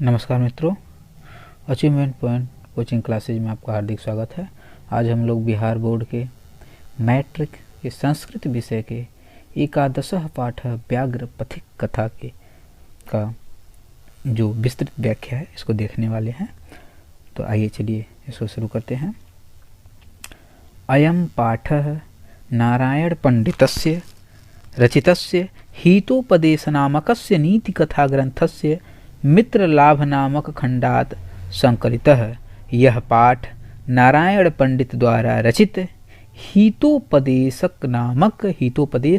नमस्कार मित्रों, achievement point coaching classes में आपका हार्दिक स्वागत है। आज हम लोग बिहार बोर्ड के मैट्रिक के संस्कृत विषय के एकादशः पाठ व्याघ्र पथिक कथा के का जो विस्तृत व्याख्या है इसको देखने वाले हैं। तो आइए चलिए इसको शुरू करते हैं। अयं पाठः नारायण पंडितस्य रचितस्य हितोपदेशनामकस्य नीतिकथा ग्रंथस्य मित्रलाभ नामक खंडात संकलितः। यह पाठ नारायण पंडित द्वारा रचित हितोपदेश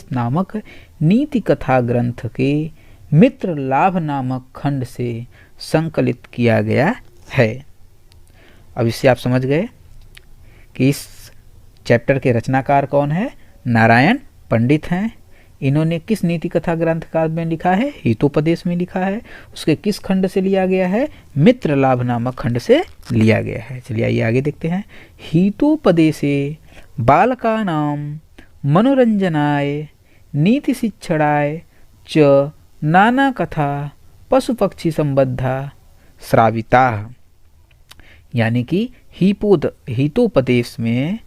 नामक नीति कथा ग्रंथ के मित्र लाभ नामक खंड से संकलित किया गया है। अब इससे आप समझ गए कि इस चैप्टर के रचनाकार कौन है। नारायण पंडित हैं। इन्होंने किस नीति कथा ग्रंथ का में लिखा है? हितोपदेश में लिखा है। उसके किस खंड से लिया गया है? मित्र लाभ नामक खंड से लिया गया है। चलिए आइए आगे देखते हैं। हितोपदेशे बालकानां मनोरंजनाय नीति शिक्षणाय च नाना कथा पशु पक्षी संबद्धा श्राविता। यानी कि हितोपदेश में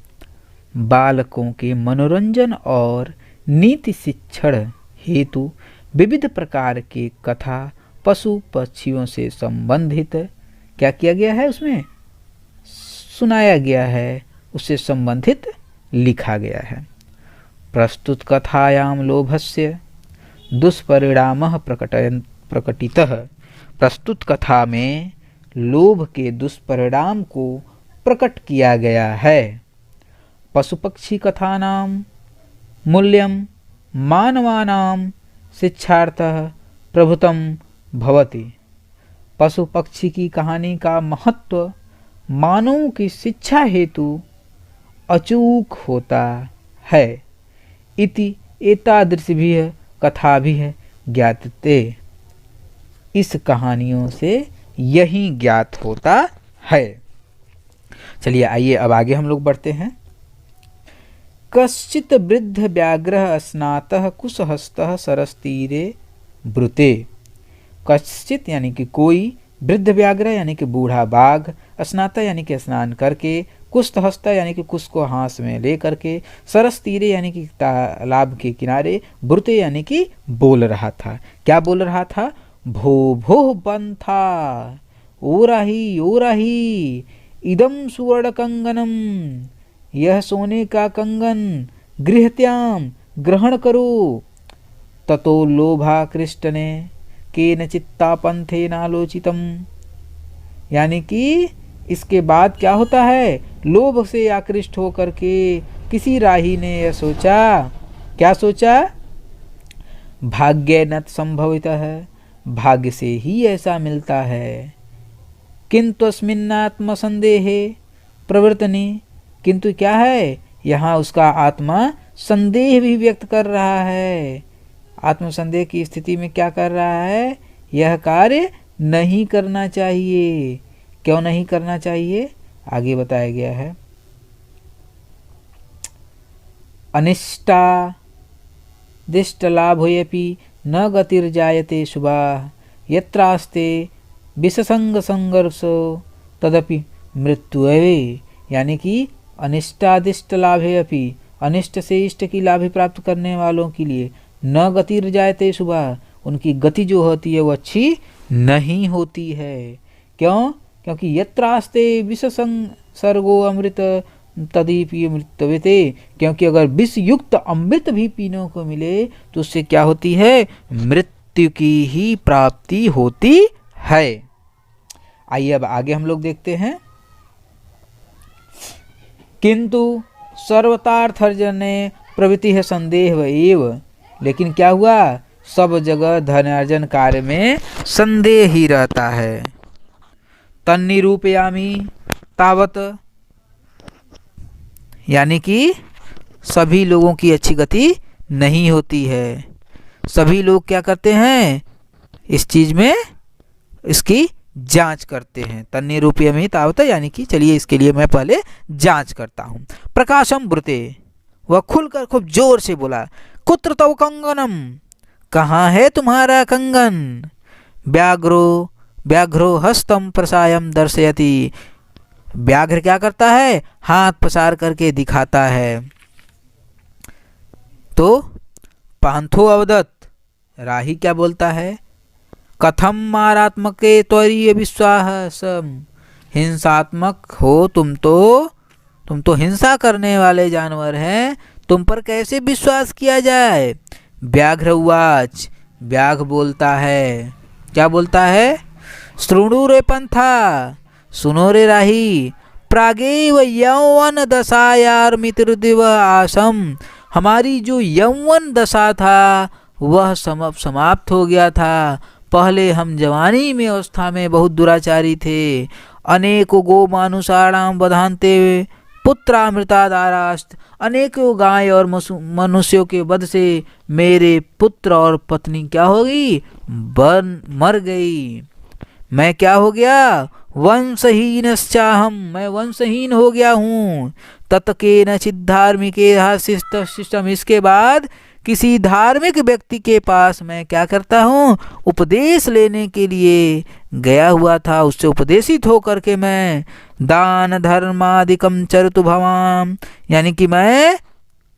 बालकों के मनोरंजन और नीति शिक्षण हेतु विविध प्रकार के कथा पशु पक्षियों से संबंधित क्या किया गया है? उसमें सुनाया गया है, उससे संबंधित लिखा गया है। प्रस्तुत कथायां लोभस्य दुष्परिणामः प्रकटितः। प्रस्तुत कथा में लोभ के दुष्परिणाम को प्रकट किया गया है। पशु पक्षी कथानां मूल्यं मानवानां शिक्षार्थः प्रभुतं भवति। पशु पक्षी की कहानी का महत्व मानवों की शिक्षा हेतु अचूक होता है। इति एतादृशिभिः कथाभिः ज्ञायते। इस कहानियों से यही ज्ञात होता है। चलिए आइए अब आगे हम लोग बढ़ते हैं। कश्चित् वृद्ध व्याघ्रः स्नातः कुशहस्तः सरस्तीरे ब्रूते। कश्चित् यानी कि कोई, वृद्ध व्याघ्र यानी कि बूढ़ा बाघ, स्नातः यानी कि स्नान करके, कुशहस्तः यानी कि कुश को हाथ में ले करके, सरस्तीरे यानी कि तालाब के किनारे, ब्रूते यानी कि बोल रहा था। क्या बोल रहा था? भो भो बंथा ओराही ओराही इदं सुवर्ण कंगनम। यह सोने का कंगन गृहत्याम ग्रहण करो। ततो लोभाकृष्टने केन चित्तापंथे नालोचितम। यानी कि इसके बाद क्या होता है? लोभ से आकृष्ट होकर के किसी राही ने यह सोचा। क्या सोचा? भाग्य न संभवितः है, भाग्य से ही ऐसा मिलता है। किंतु अस्मिन्नात्म संदेहे प्रवर्तने। किंतु क्या है? यहाँ उसका आत्मा संदेह भी व्यक्त कर रहा है। आत्मसंदेह की स्थिति में क्या कर रहा है? यह कार्य नहीं करना चाहिए। क्यों नहीं करना चाहिए? आगे बताया गया है। अनिष्टा दिष्ट लाभोयपि न गतिर्जायते शुभा यत्रास्ते विषसंग संघर्षो तदपि मृत्युएव। यानी कि अनिष्टादिष्ट लाभे अपि, अनिष्ट से इष्ट की लाभ प्राप्त करने वालों के लिए न गतिर जायते शुभा, उनकी गति जो होती है वो अच्छी नहीं होती है। क्यों? क्योंकि यत्रास्ते विष संसर्गो अमृत तदीपि मृत्यवेते। क्योंकि अगर विष युक्त अमृत भी पीने को मिले तो उससे क्या होती है? मृत्यु की ही प्राप्ति होती है। आइए अब आगे हम लोग देखते हैं। किंतु सर्वतार्थर्जने प्रवृत्ति है संदेह एव। लेकिन क्या हुआ? सब जगह धनार्जन कार्य में संदेह ही रहता है। तन्निरूपयामि तावत। यानी कि सभी लोगों की अच्छी गति नहीं होती है। सभी लोग क्या करते हैं? इस चीज में इसकी जांच करते हैं। तन्नी रूपये में तावत, यानी कि चलिए इसके लिए मैं पहले जांच करता हूं। प्रकाशम ब्रुते, वह खुलकर खूब जोर से बोला, कुत्र तव कंगनम, कहाँ है तुम्हारा कंगन? व्याघ्रो व्याघ्रो हस्तम प्रसायम दर्शयति। व्याघ्र क्या करता है? हाथ पसार करके दिखाता है। तो पांथो अवदत, राही क्या बोलता है? कथम मारात्मके त्वरीय विश्वासम, हिंसात्मक हो तुम तो हिंसा करने वाले जानवर हैं, तुम पर कैसे विश्वास किया जाए? व्याघ्र उवाच, व्याघ्र बोलता है, क्या बोलता है? शृणु रे पंथा, सुनो रे राही, प्रागेव यौवन दशायार मित्रदिव आसम, हमारी जो यौवन दशा था वह समाप्त हो गया था। पहले हम जवानी में अवस्था में बहुत दुराचारी थे। अनेकों गो मानुषाणाम वधान्ते पुत्रामृतादारास्त, अनेकों गाय और मनुष्यों के वध से मेरे पुत्र और पत्नी क्या हो गई? मर गई। मैं क्या हो गया? वंशहीनश्चाहम, मैं वंशहीन हो गया हूँ। तत्केनचित् धार्मिके शिष्टम, इसके बाद किसी धार्मिक व्यक्ति के पास मैं क्या करता हूँ? उपदेश लेने के लिए गया हुआ था। उससे उपदेशित होकर के मैं दान धर्मादिकम चरतु भवाम, यानी कि मैं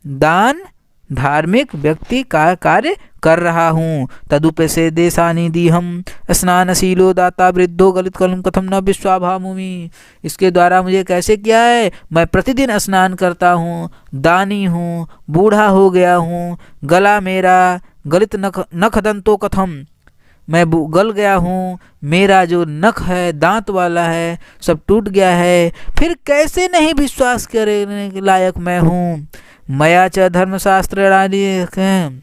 दान धार्मिक व्यक्ति का कार्य कर रहा हूँ। तदुपसे देशानी दीहम स्नानशीलो दाता वृद्धो गलित कलम कथम न विश्वाभामुमि, इसके द्वारा मुझे कैसे किया है? मैं प्रतिदिन स्नान करता हूँ, दानी हूँ, बूढ़ा हो गया हूँ, गला मेरा गलित नख दंतो कथम, मैं गल गया हूँ, मेरा जो नख है दांत वाला है सब टूट गया है, फिर कैसे नहीं विश्वास करने के लायक मैं हूँ। मया च धर्मशास्त्र,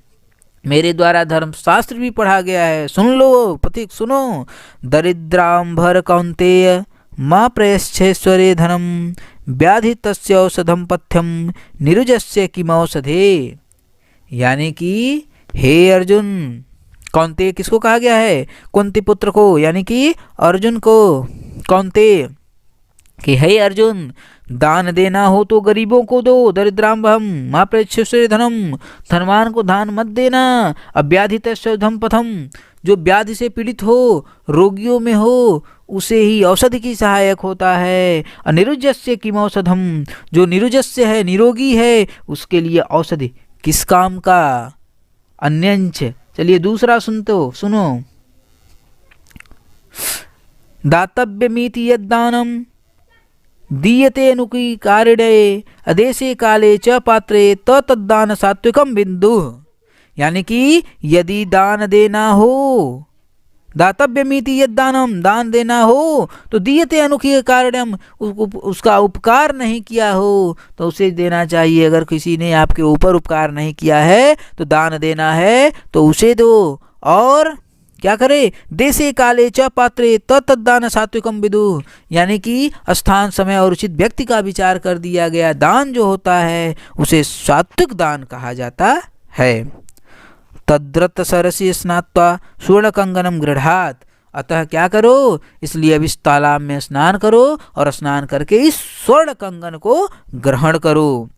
मेरे द्वारा धर्मशास्त्र भी पढ़ा गया है। सुन लो पथिक, सुनो। दरिद्रांभर कौन्तेय माँ प्रयश्चेश्वरे धनम व्याधि तस्य औषधम पथ्यम निरुजस्य किमौषधे, यानी कि हे अर्जुन, कौन्तेय किसको कहा गया है? कुंती पुत्र को, यानी कि अर्जुन को। कौन्तेय कि हे अर्जुन, दान देना हो तो गरीबों को दो। दरिद्रांभम माँ प्रयश्चेश्वरे धनम, धनवान को दान मत देना। अव्याधि तस्यौषधम पथम, जो व्याधि से पीड़ित हो, रोगियों में हो, उसे ही औषधि की सहायक होता है। अनिरुजस्य किम औषधम, जो निरुजस्य है, निरोगी है, उसके लिए औषधि किस काम का? अन्यंच, चलिए दूसरा सुनो। दातव्यमिति यद्दानम दीयते अनुकी कारिणे अदेशे काले च पात्रे तद्दान सात्विकम बिंदु, यानी कि यदि दान देना हो, दातव्यमिति यद्दानम, दान देना हो तो दीयते अनुकी कारणम, उसका उपकार नहीं किया हो तो उसे देना चाहिए। अगर किसी ने आपके ऊपर उपकार नहीं किया है तो दान देना है तो उसे दो। और क्या करे? देशे काले च पात्रे तद्दान सात्विकम विदु, यानी कि स्थान समय और उचित व्यक्ति का विचार कर दिया गया दान जो होता है उसे सात्विक दान कहा जाता है। तद्रत सरसी स्नात्वा स्वर्ण कंगनम गृहात, अतः क्या करो? इसलिए अब इस तालाब में स्नान करो और स्नान करके इस स्वर्ण कंगन को ग्रहण करो।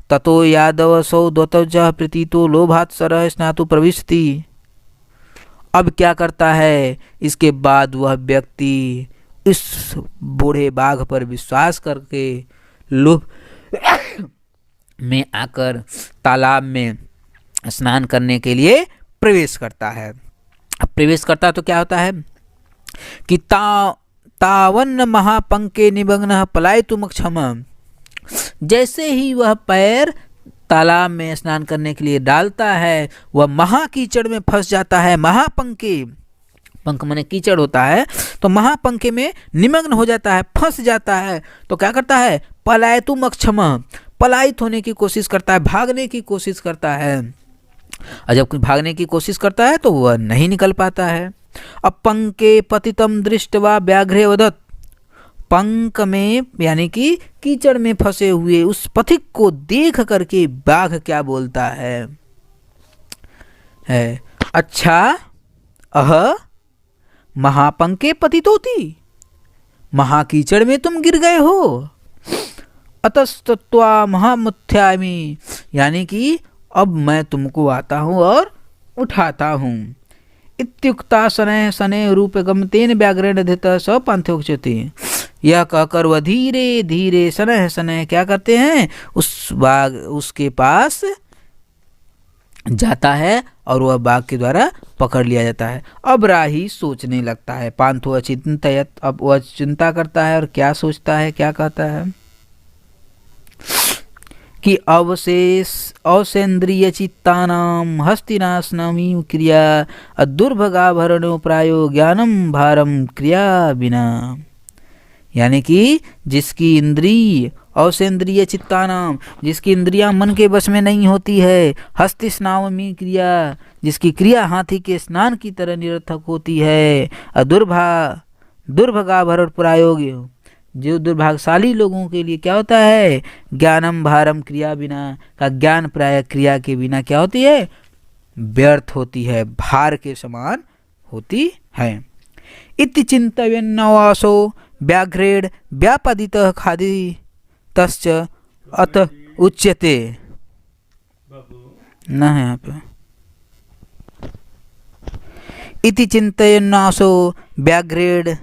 ततो यादव सौ द्वतज प्रतीतो लोभात सरह स्नातु प्रविशति, अब क्या करता है? इसके बाद वह व्यक्ति इस बूढ़े बाघ पर विश्वास करके लोभ में आकर तालाब में स्नान करने के लिए प्रवेश करता है। अब प्रवेश करता है तो क्या होता है कि तावन्न महापंके निमग्न पलायितुम क्षम, जैसे ही वह पैर तालाब में स्नान करने के लिए डालता है वह महाकीचड़ में फंस जाता है। महापंके, पंख माने कीचड़ होता है, तो महापंके में निमग्न हो जाता है, फंस जाता है। तो क्या करता है? पलायितुम क्षम, पलायित होने की कोशिश करता है, भागने की कोशिश करता है। और जब भागने की कोशिश करता है तो वह नहीं निकल पाता है। अपंके पतितम दृष्टवा व्याघ्रे वदत, पंक में यानी कि कीचड़ में फंसे हुए उस पथिक को देख करके बाघ क्या बोलता है? अच्छा अह महापंके पतितोति, महाकीचड़ में तुम गिर गए हो। अतस्तत्वा महामुथ्यामि, यानी कि अब मैं तुमको आता हूँ और उठाता हूँ। इत्युक्ता शनैः शनैः रूपगमतेन व्याघ्रेण धृतः स पान्थो उच्यते। यह कहकर वह धीरे धीरे शनैः शनैः क्या करते हैं, उस बाघ उसके पास जाता है और वह बाघ के द्वारा पकड़ लिया जाता है। अब राही सोचने लगता है, पान्थो अचिंतयत्, अब वह चिंता करता है और क्या सोचता है, क्या कहता है कि अवसेन्द्रिय चित्तानां हस्तिनाशनमी क्रिया अदुर्भगाभरणो प्रायो ज्ञानम भारम क्रिया बिना। यानी कि जिसकी इंद्रिय अवसेन्द्रिय चित्तानाम, जिसकी इंद्रियां मन के वश में नहीं होती है, हस्ति स्नावमी क्रिया, जिसकी क्रिया हाथी के स्नान की तरह निरर्थक होती है, दुर्भगाभरण प्रायोग, जो दुर्भाग्यशाली लोगों के लिए क्या होता है, ज्ञानम भारम क्रिया बिना, का ज्ञान प्राय क्रिया के बिना क्या होती है, व्यर्थ होती है, भार के समान होती है। इति चिंतयन् नवासो व्याघ्रेण व्यापादितः खादितश्च अत उच्यते। न है यहाँ पे। इति चिंतयन् नवासो व्याघ्रेण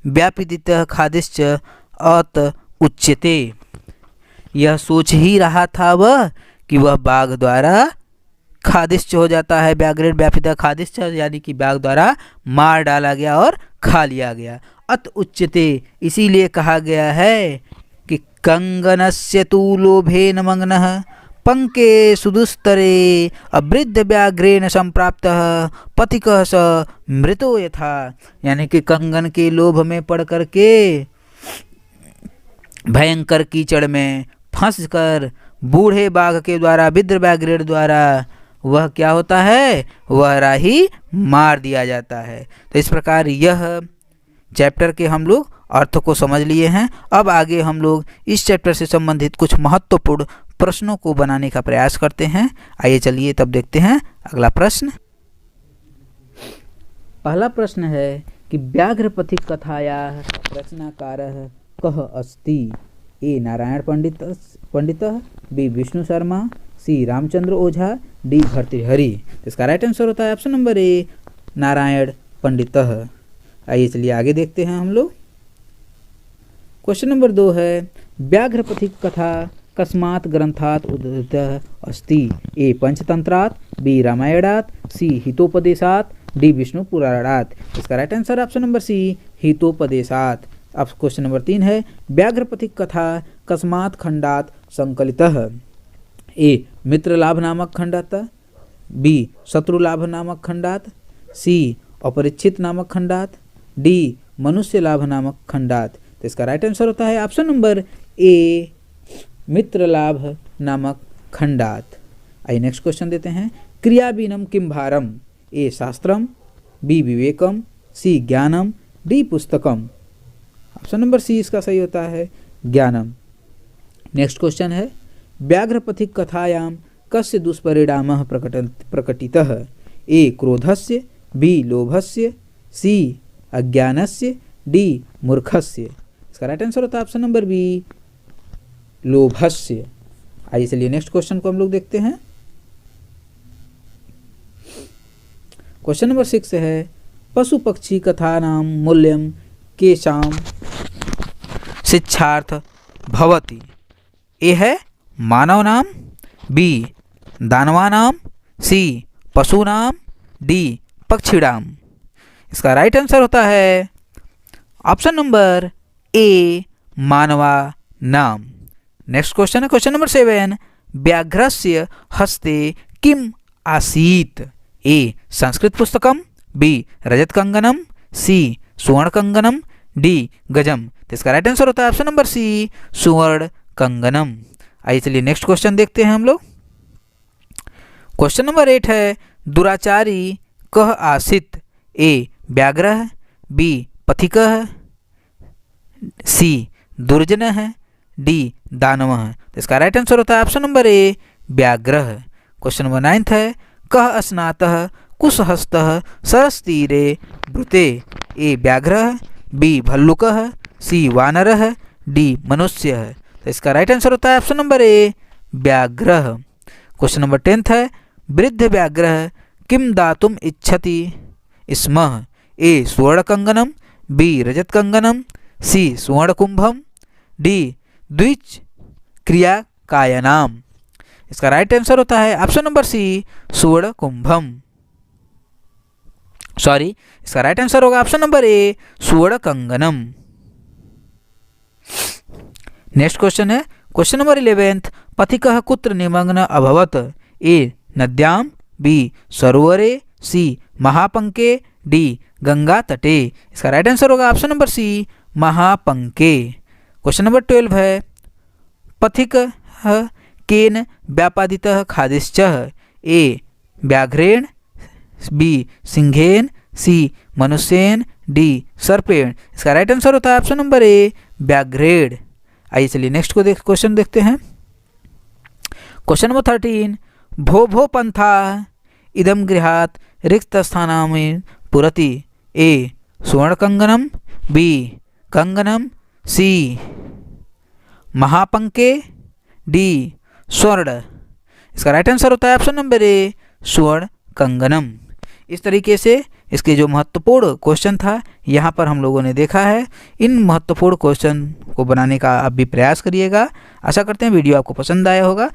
व्यापिदितः खादिश्च अत उच्यते। यह सोच ही रहा था वह कि वह बाघ द्वारा खादिश्च हो जाता है, व्याघ्रेण व्यापितः खादिश्च, यानी कि बाघ द्वारा मार डाला गया और खा लिया गया। अत उच्यते, इसीलिए कहा गया है कि कंगनस्य तु लोभेन मग्नः पंके सुदुस्तरे अवृद्ध व्याघ्रेण संप्राप्तः पथिकः स मृतो यथा। यानी कि कंगन के लोभ में पड़ करके भयंकर कीचड़ में फंस कर बूढ़े बाघ के द्वारा, वृद्ध व्याघ्रेण द्वारा वह क्या होता है, वह राही मार दिया जाता है। तो इस प्रकार यह चैप्टर के हम लोग अर्थ को समझ लिए हैं। अब आगे हम लोग इस चैप्टर से संबंधित कुछ महत्वपूर्ण प्रश्नों को बनाने का प्रयास करते हैं। आइए चलिए तब देखते हैं अगला प्रश्न। पहला प्रश्न है कि व्याघ्र पथिक कथायाः रचनाकारः कः अस्ति। ए नारायण पंडितः, बी विष्णु शर्मा, सी रामचंद्र ओझा, डी भर्तृहरि। इसका राइट आंसर होता है ऑप्शन नंबर ए, नारायण पंडितः। आइए चलिए आगे देखते हैं हम लोग। क्वेश्चन नंबर 2 है व्याघ्र पथिक कथा कस्मात् ग्रंथात् उद्धृतः अस्ति। ए पंचतंत्रात्, बी रामायणात्, सी हितोपदेशात्, डी विष्णु पुराणात्। इसका right answer option number C, हितोपदेशात्। अब क्वेश्चन नंबर 3 है व्याघ्र पथिक कथा कस्मात् खंडात् संकलितः। ए मित्रलाभ नामक खंडात्, बी शत्रुलाभ नामक खंडात्, सी अपरिच्छित नामक खंडात्, डी मनुष्य लाभ नामक खंडात्। तो इसका राइट आंसर होता है ऑप्शन नंबर ए, मित्रलाभ नामक खंडात्। आइए नेक्स्ट क्वेश्चन देते हैं क्रियाबीनम किम भारम। ए शास्त्रम, बी विवेकम, सी ज्ञानम, डी पुस्तकम। ऑप्शन नंबर सी इसका सही होता है, ज्ञानम। नेक्स्ट क्वेश्चन है व्याघ्र पथिक कथायां कस्य दुष्परिणामः प्रकटितः। ए क्रोधस्य, बी लोभस्य, सी अज्ञानस्य, डी मूर्खस्य। इसका राइट आंसर होता है ऑप्शन नंबर बी, लोभस्य। आइए चलिए नेक्स्ट क्वेश्चन को हम लोग देखते हैं। क्वेश्चन नंबर 6 है पशु पक्षी कथानां मूल्यं केषां शिक्षार्थ भवति। ए है मानवानां, बी दानवानां, सी पशूनां, डी पक्षिणां। इसका राइट आंसर होता है ऑप्शन नंबर ए, मानवा नाम। नेक्स्ट क्वेश्चन है क्वेश्चन नंबर 7 व्याघ्रस्य हस्ते किम आसीत। ए संस्कृत पुस्तकम, बी रजत कंगनम, सी सुवर्ण कंगनम, डी गजम। तो इसका राइट आंसर होता है ऑप्शन नंबर सी, सुवर्ण कंगनम। आइए चलिए नेक्स्ट क्वेश्चन देखते हैं हम लोग। क्वेश्चन नंबर 8 है दुराचारी कः आसीत्। ए व्याघ्रः, बी पथिकः, सी दुर्जनः, डी दानवः। तो इसका राइट आंसर होता है ऑप्शन नंबर ए, व्याघ्रः। क्वेश्चन नंबर 9 है कः स्नातः कुशहस्तः सरस्तीरे ब्रूते। ए व्याघ्रः, बी भल्लुकः, सी वानरः, डी मनुष्यः। तो इसका राइट आंसर होता है ऑप्शन नंबर ए, व्याघ्रः। क्वेश्चन नंबर 10 है वृद्ध व्याघ्रः किम दातुम इच्छति। स्मः। ए सुवर्ण कंगनम, बी रजत कंगनम, सी सुवर्ण कुंभम, डी द्विज क्रिया कायनाम। इसका राइट आंसर होता है ऑप्शन नंबर सी सुवर्ण कुंभम। सॉरी, इसका राइट आंसर होगा ऑप्शन नंबर ए सुवर्ण कंगनम। नेक्स्ट क्वेश्चन है क्वेश्चन नंबर 11। पथिकः कुत्र निमग्न अभवत? ए नद्याम, बी सरोवरे, सी महापंके, डी गंगा तटे। इसका राइट आंसर होगा ऑप्शन नंबर सी महापंके। क्वेश्चन नंबर 12 है पथिकः केन व्यापादितः खादिश्चः? ए व्याघ्रेण, बी सिंहेन, सी मनुष्येन, डी सर्पेण। इसका राइट आंसर होता है ऑप्शन नंबर ए व्याघ्रेण। आइए चलिए नेक्स्ट क्वेश्चन देखते हैं। Question number 13। भो भो पंथा इदम गृहात रिक्त स्थानामें पुरति? ए सुवर्ण कंगनम, बी कंगनम, सी महापंके, डी स्वर्ण। इसका राइट आंसर होता है ऑप्शन नंबर ए स्वर्ण कंगनम। इस तरीके से इसके जो महत्वपूर्ण क्वेश्चन था यहाँ पर हम लोगों ने देखा है। इन महत्वपूर्ण क्वेश्चन को बनाने का आप भी प्रयास करिएगा। आशा करते हैं वीडियो आपको पसंद आया होगा।